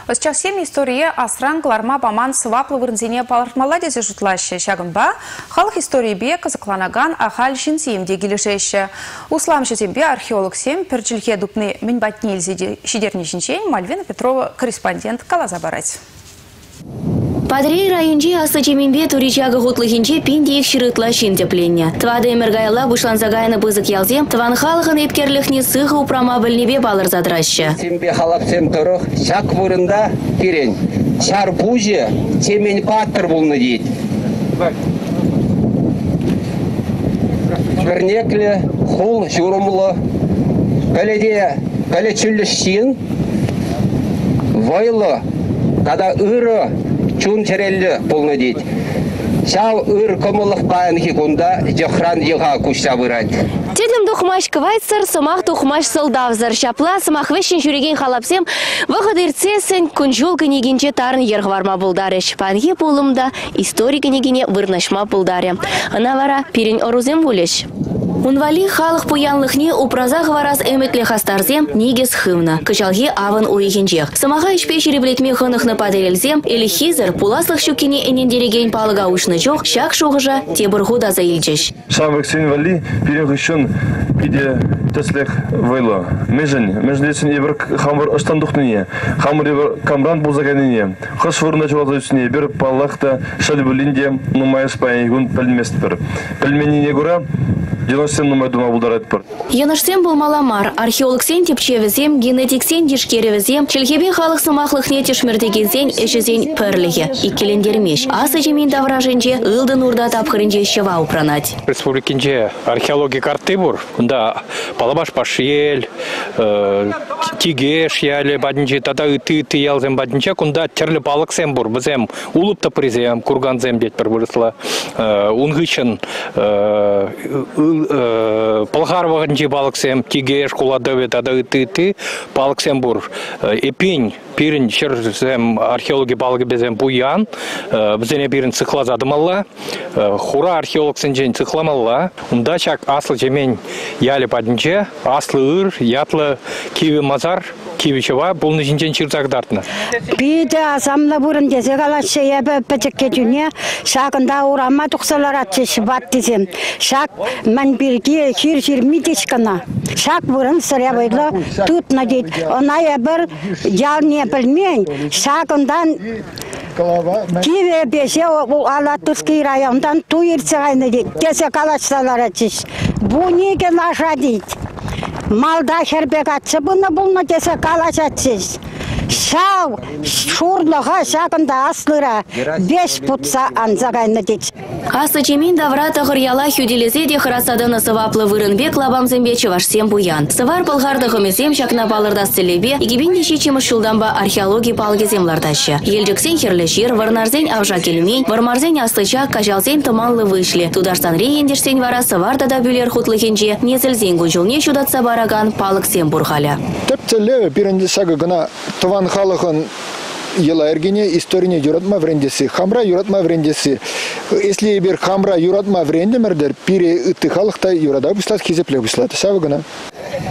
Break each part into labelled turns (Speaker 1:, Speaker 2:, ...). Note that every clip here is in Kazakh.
Speaker 1: Өсчасем история асран гларма баман сываплы вырнзине палармаладезе жұтлашы шагынба, халық истории бе қызықланаган ахал жинсиемде келешеші. Услам жетембе археолог сем перчілге дупны мінбатнел шидернешінчен Мальвина Петрова корреспондент калаза барать.
Speaker 2: Падрей райончи асачеминбе туричага хутлыхинче пиндеек ширытла шинтепленне. Твады эмергайла бушланзагайны бызык ялзем, тван халыхын эпкерлихне сыхы упрама білнебе балыр задраща.
Speaker 3: Сембе халапсем тұрық, шак вырында керен. Шар буже, темен паттыр болны дейд. Вернеклі, хул, журымлы, кәлечілі шин, вайлы, када ұры, чун терелі болны дейд. Шау ыр комылық қайынхи күнда жоқран еға күшті бұрад.
Speaker 2: Тедім дұқмаш кывайцыр, сымақ дұқмаш сылдавзыр. Шапла сымақ вешін жүреген қалапсем, вғыд ирцесін күнжол кінегенче тарын ергварма бұлдары. Шпанге болымда историк кінегене вырнашма бұлдары. Ана вара перен орузем бұлеш. Унвали халық пуянлықне упраза хварас әмекле хастарзем негес хывна. Кычалге авын уйгенчех. Самаға ішпе шереблетме хынықны падерелзем, или хизер пуласлық шукене энендереген палыға ушны жоқ, шак шоғыжа тебірғу да заилчеш.
Speaker 4: Шамвек сенвали перегущен иде теслех вайло. Междесін ебір хамыр ұштандықтыне, хамыр ебір камран бұлзағаніне, қыш вырына чуазайсыне бір паллақта шалбылінде нумайыс пайығын пілмест бір. Пілменіне көра, Еношсен нумай дума булдарат пар.
Speaker 2: Еношсен булмаламар, археолог сен тепчевізем, генетик сен дишкеревізем, челхебе халық сымақлық не тешмірдеген сен эшізен пірліге. Иккелендермеш. Асы жемин давраженже, ылдын урда тапқырынже шева упранать.
Speaker 5: Республикинже археология карты бур. Кунда палабаш пашел, тигеш яле бадинже, тада ыты ялзем бадинже, кунда терлі палық сен бур. Бізем улыпта призем, курган зем бет бір бұрысла. Унгычын Палхарвағынче балықсем, тигеш, куладове, тада ыты, балықсем бұр. Эпень, пирін шерзем археологи балығы безем бұян, бізене пирін цықлазадымалла, хура археологсен жен цықламалла, ұнда чак аслы жемен ялі падынче, аслы ыр, ятлы киви мазар, кивичева бұл нежінчен чырзагдартына.
Speaker 6: Биді асамны бұрын десе қалашы ебі пәтікке дүне, шақында урама тұқсалар атшышы бат десем. Шақ мән бірге хир митешкана. Шақ бұрын сыря бұйлы тұтна дейд. Она ебір ял не білмен, шақындан киве бесе Алатырский райондан туйырсығайны дейд. Десе қалашсалар атшыш. Бұ неге лаша дейд. Малда хербек атсы бұны десе қалаш атсыз. Шау, шурлыға шағында аслыра 5 пұтса анзағайны дейд.
Speaker 2: Асы чемин давра тағыр яла хюделезе де хырасадыны сываплы вырынбек лабамзымбе чывашсем буян. Сывар пылғарды хымесем шакна балырдас целебе, егебен деші чемышшылданба археология палгезем лардашы. Елжіксен херлешер, варнарзен авжа келмень, вармарзен астыча кажалзен тыманлы вышлі. Тударсан рейендерсен вара сыварда да бүлер хутлыхенже, незілзен гүнжілне шудатса бараган палықсем бурхаля.
Speaker 7: Тепцелеве пиренде сага гына тыван халықын ела эргене историне юратма врендеси, хамра юратма врендеси. Если бир хамра юратма врендемердер, пире ыты халықта юрада бұслат, хизепле бұслат. Савы гына.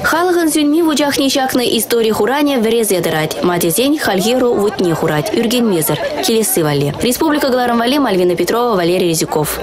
Speaker 2: Халығын зюнми вұжақни шақны история хуране врезе дырать. Матезень хальгеру вутне хурать. Юрген Мезер. Келесі вали. Республика Галарам Вали, Мальвина Петрова, Валерий Резюков.